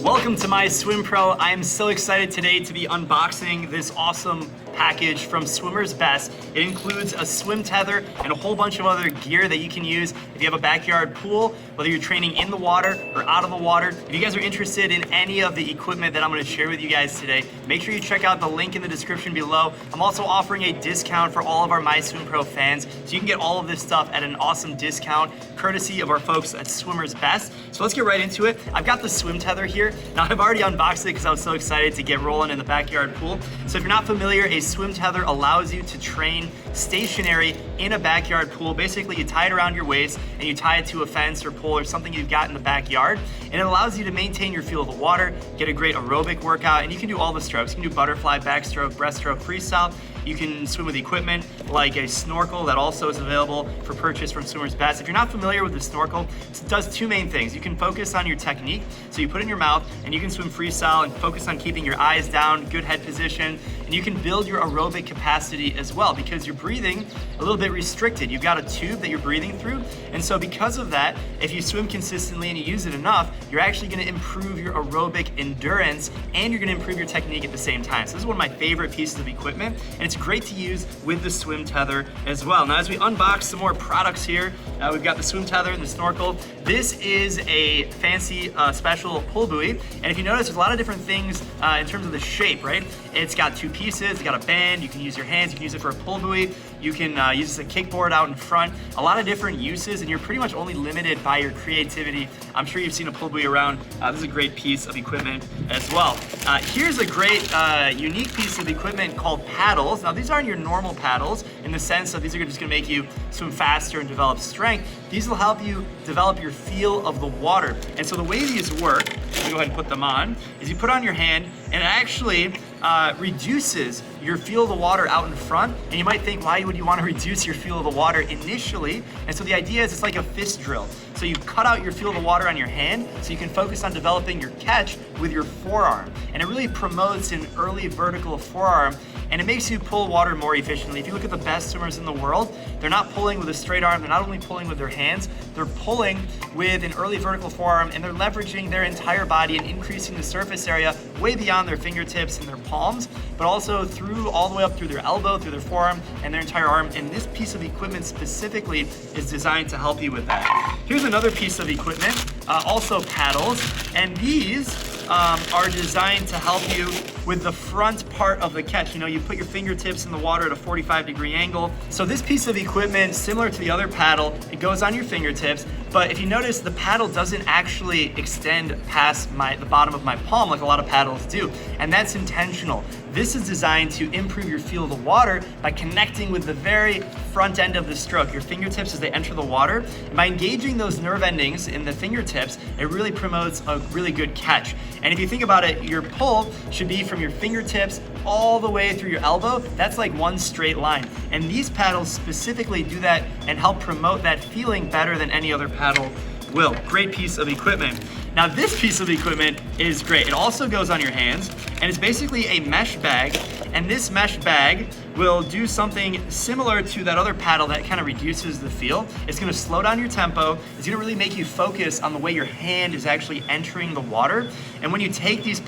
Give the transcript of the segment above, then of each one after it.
Welcome to My Swim Pro. I am so excited today to be unboxing this awesome package from Swimmer's Best. It includes a swim tether and a whole bunch of other gear that you can use if you have a backyard pool, whether you're training in the water or out of the water. If you guys are interested in any of the equipment that I'm going to share with you guys today, make sure you check out the link in the description below. I'm also offering a discount for all of our My Swim Pro fans, so you can get all of this stuff at an awesome discount, courtesy of our folks at Swimmer's Best. So let's get right into it. I've got the swim tether here. Now I've already unboxed it because I was so excited to get rolling in the backyard pool. So if you're not familiar, a swim tether allows you to train stationary in a backyard pool. Basically, you tie it around your waist and you tie it to a fence or pole or something you've got in the backyard. And it allows you to maintain your feel of the water, get a great aerobic workout, and you can do all the strokes. You can do butterfly, backstroke, breaststroke, freestyle. You can swim with equipment like a snorkel that also is available for purchase from Swimmer's Best. If you're not familiar with the snorkel, it does two main things. You can focus on your technique, so you put it in your mouth and you can swim freestyle and focus on keeping your eyes down, good head position, and you can build your aerobic capacity as well because you're breathing a little bit restricted. You've got a tube that you're breathing through, and so because of that, if you swim consistently and you use it enough, you're actually going to improve your aerobic endurance and you're going to improve your technique at the same time. So this is one of my favorite pieces of equipment, and it's great to use with the swim tether as well. Now as we unbox some more products here, we've got the swim tether and the snorkel. This is a fancy special pull buoy, and if you notice, there's a lot of different things in terms of the shape, right? It's got two pieces, it's got a band, you can use your hands, you can use it for a pull buoy, you can use it as a kickboard out in front, a lot of different uses, and you're pretty much only limited by your creativity. I'm sure you've seen a pull buoy around. This is a great piece of equipment as well. Here's a great unique piece of equipment called paddles. Now these aren't your normal paddles in the sense that these are just gonna make you swim faster and develop strength. These will help you develop your feel of the water. And so the way these work, let me go ahead and put them on, is you put on your hand and it actually reduces your feel of the water out in front. And you might think, why would you want to reduce your feel of the water initially? And so the idea is it's like a fist drill. So you cut out your feel of the water on your hand so you can focus on developing your catch with your forearm. And it really promotes an early vertical forearm, and it makes you pull water more efficiently. If you look at the best swimmers in the world, they're not pulling with a straight arm, they're not only pulling with their hands, they're pulling with an early vertical forearm, and they're leveraging their entire body and increasing the surface area way beyond their fingertips and their palms, but also through all the way up through their elbow, through their forearm, and their entire arm. And this piece of equipment specifically is designed to help you with that. Here's another piece of equipment, also paddles, and these are designed to help you with the front part of the catch. You know, you put your fingertips in the water at a 45-degree angle. So this piece of equipment, similar to the other paddle, it goes on your fingertips, but if you notice, the paddle doesn't actually extend past the bottom of my palm like a lot of paddles do, and that's intentional. This is designed to improve your feel of the water by connecting with the very front end of the stroke, your fingertips as they enter the water. And by engaging those nerve endings in the fingertips, it really promotes a really good catch. And if you think about it, your pull should be from your fingertips all the way through your elbow. That's like one straight line. And these paddles specifically do that and help promote that feeling better than any other paddle will. Great piece of equipment. Now this piece of equipment is great. It also goes on your hands, and it's basically a mesh bag, and this mesh bag will do something similar to that other paddle that kind of reduces the feel. It's gonna slow down your tempo. It's gonna really make you focus on the way your hand is actually entering the water. And when you take these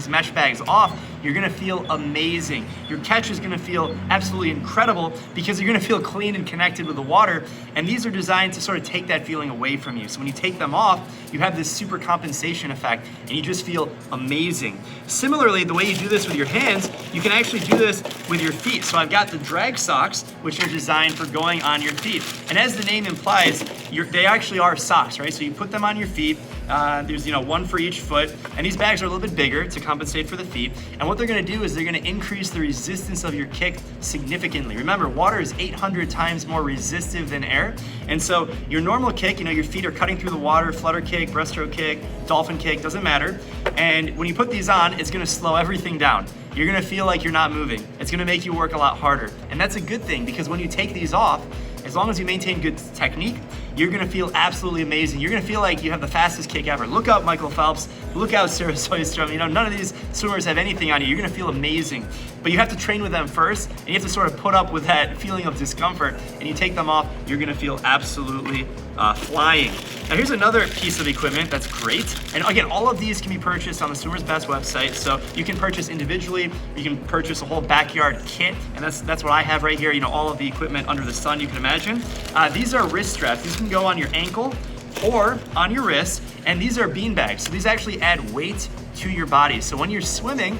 mesh bags off, you're gonna feel amazing. Your catch is gonna feel absolutely incredible because you're gonna feel clean and connected with the water. And these are designed to sort of take that feeling away from you. So when you take them off, you have this super compensation effect and you just feel amazing. Similarly, the way you do this with your hands, you can actually do this with your feet. So I've got the drag socks, which are designed for going on your feet. And as the name implies, they actually are socks, right? So you put them on your feet. There's one for each foot, and these bags are a little bit bigger to compensate for the feet. And what they're gonna do is they're gonna increase the resistance of your kick significantly. Remember, water is 800 times more resistive than air. And so your normal kick, your feet are cutting through the water, flutter kick, breaststroke kick, dolphin kick, doesn't matter. And when you put these on, it's gonna slow everything down. You're gonna feel like you're not moving. It's gonna make you work a lot harder. And that's a good thing because when you take these off, as long as you maintain good technique, you're gonna feel absolutely amazing. You're gonna feel like you have the fastest kick ever. Look out, Michael Phelps. Look out, Sarah Soistrom. None of these swimmers have anything on you. You're gonna feel amazing. But you have to train with them first, and you have to sort of put up with that feeling of discomfort, and you take them off, you're gonna feel absolutely flying. Now here's another piece of equipment that's great. And again, all of these can be purchased on the Swimmer's Best website. So you can purchase individually, you can purchase a whole backyard kit, and that's what I have right here, you know, all of the equipment under the sun you can imagine. These are wrist straps. These can go on your ankle or on your wrist, and these are bean bags. So these actually add weight to your body. So when you're swimming,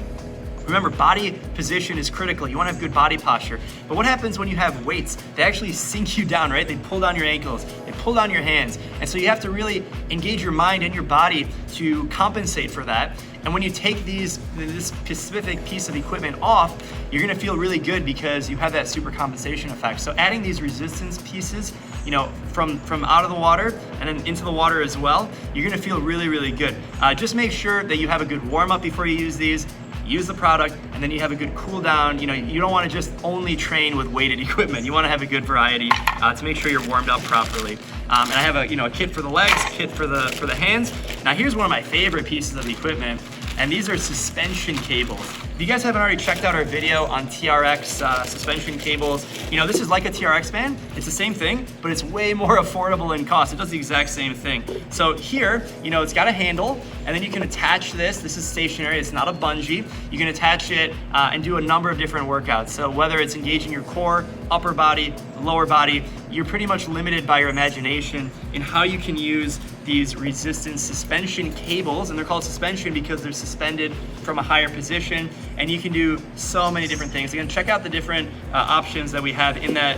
remember, body position is critical. You want to have good body posture. But what happens when you have weights? They actually sink you down, right? They pull down your ankles, they pull down your hands. And so you have to really engage your mind and your body to compensate for that. And when you take this specific piece of equipment off, you're gonna feel really good because you have that super compensation effect. So adding these resistance pieces, you know, from out of the water and then into the water as well, you're gonna feel really, really good. Just make sure that you have a good warm up before you use these. Use the product, and then you have a good cool down. You know, you don't want to just only train with weighted equipment. You want to have a good variety to make sure you're warmed up properly. And I have a kit for the legs, kit for the hands. Now here's one of my favorite pieces of equipment, and these are suspension cables. If you guys haven't already checked out our video on TRX suspension cables, you know, this is like a TRX band. It's the same thing, but it's way more affordable in cost. It does the exact same thing. So here, you know, it's got a handle, and then you can attach this. This is stationary, it's not a bungee. You can attach it and do a number of different workouts. So whether it's engaging your core, upper body, lower body, you're pretty much limited by your imagination in how you can use these resistance suspension cables, and they're called suspension because they're suspended from a higher position, and you can do so many different things. Again, check out the different options that we have in that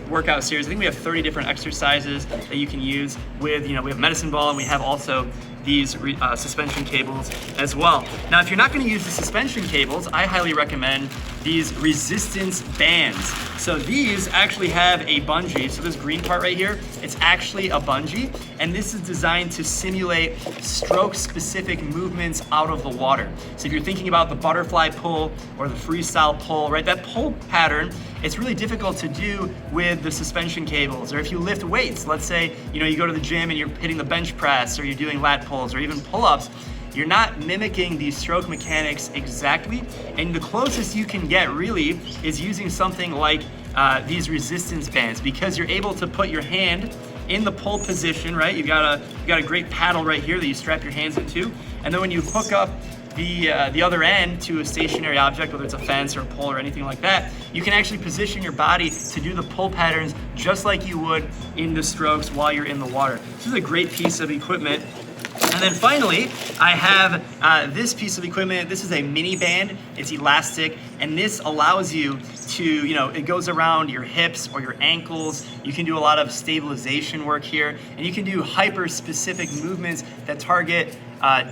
workout series. I think we have 30 different exercises that you can use with, you know, we have medicine ball, and we have also these suspension cables as well. Now, if you're not going to use the suspension cables, I highly recommend these resistance bands. So these actually have a bungee. So this green part right here, it's actually a bungee, and this is designed to simulate stroke-specific movements out of the water. So if you're thinking about the butterfly pull or the freestyle pull, right, that pull pattern, it's really difficult to do with the suspension cables. Or if you lift weights, let's say, you know, you go to the gym and you're hitting the bench press, or you're doing lat pulls, or even pull-ups, you're not mimicking these stroke mechanics exactly, and the closest you can get really is using something like these resistance bands, because you're able to put your hand in the pull position, right? You've got a great paddle right here that you strap your hands into, and then when you hook up the other end to a stationary object, whether it's a fence or a pole or anything like that, you can actually position your body to do the pull patterns just like you would in the strokes while you're in the water. This is a great piece of equipment. And then finally, I have this piece of equipment. This is a mini band. It's elastic, and this allows you to, you know, it goes around your hips or your ankles. You can do a lot of stabilization work here, and you can do hyper-specific movements that target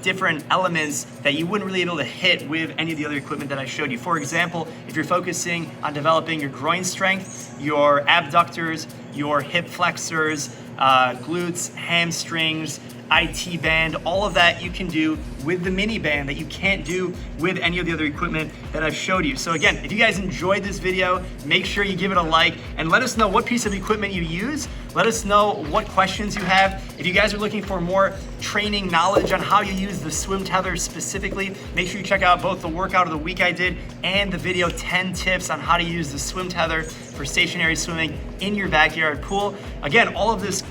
different elements that you wouldn't really be able to hit with any of the other equipment that I showed you. For example, if you're focusing on developing your groin strength, your abductors, your hip flexors, glutes, hamstrings, IT band, all of that you can do with the mini band that you can't do with any of the other equipment that I've showed you. So again, if you guys enjoyed this video, make sure you give it a like and let us know what piece of equipment you use. Let us know what questions you have. If you guys are looking for more training knowledge on how you use the swim tether specifically, make sure you check out both the workout of the week I did and the video 10 tips on how to use the swim tether for stationary swimming in your backyard pool. Again, all of this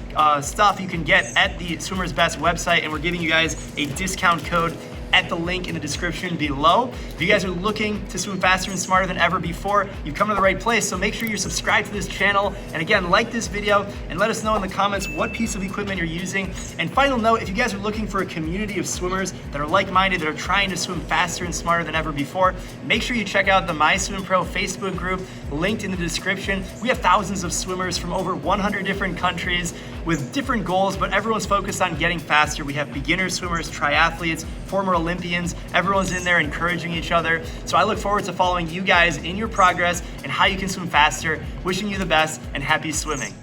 stuff you can get at the Swimmer's Best website, and we're giving you guys a discount code at the link in the description below. If you guys are looking to swim faster and smarter than ever before, you've come to the right place. So make sure you're subscribed to this channel. And again, like this video and let us know in the comments what piece of equipment you're using. And final note, if you guys are looking for a community of swimmers that are like-minded, that are trying to swim faster and smarter than ever before, make sure you check out the My Swim Pro Facebook group, linked in the description. We have thousands of swimmers from over 100 different countries with different goals, but everyone's focused on getting faster. We have beginner swimmers, triathletes, former Olympians. Everyone's in there encouraging each other. So I look forward to following you guys in your progress and how you can swim faster. Wishing you the best and happy swimming.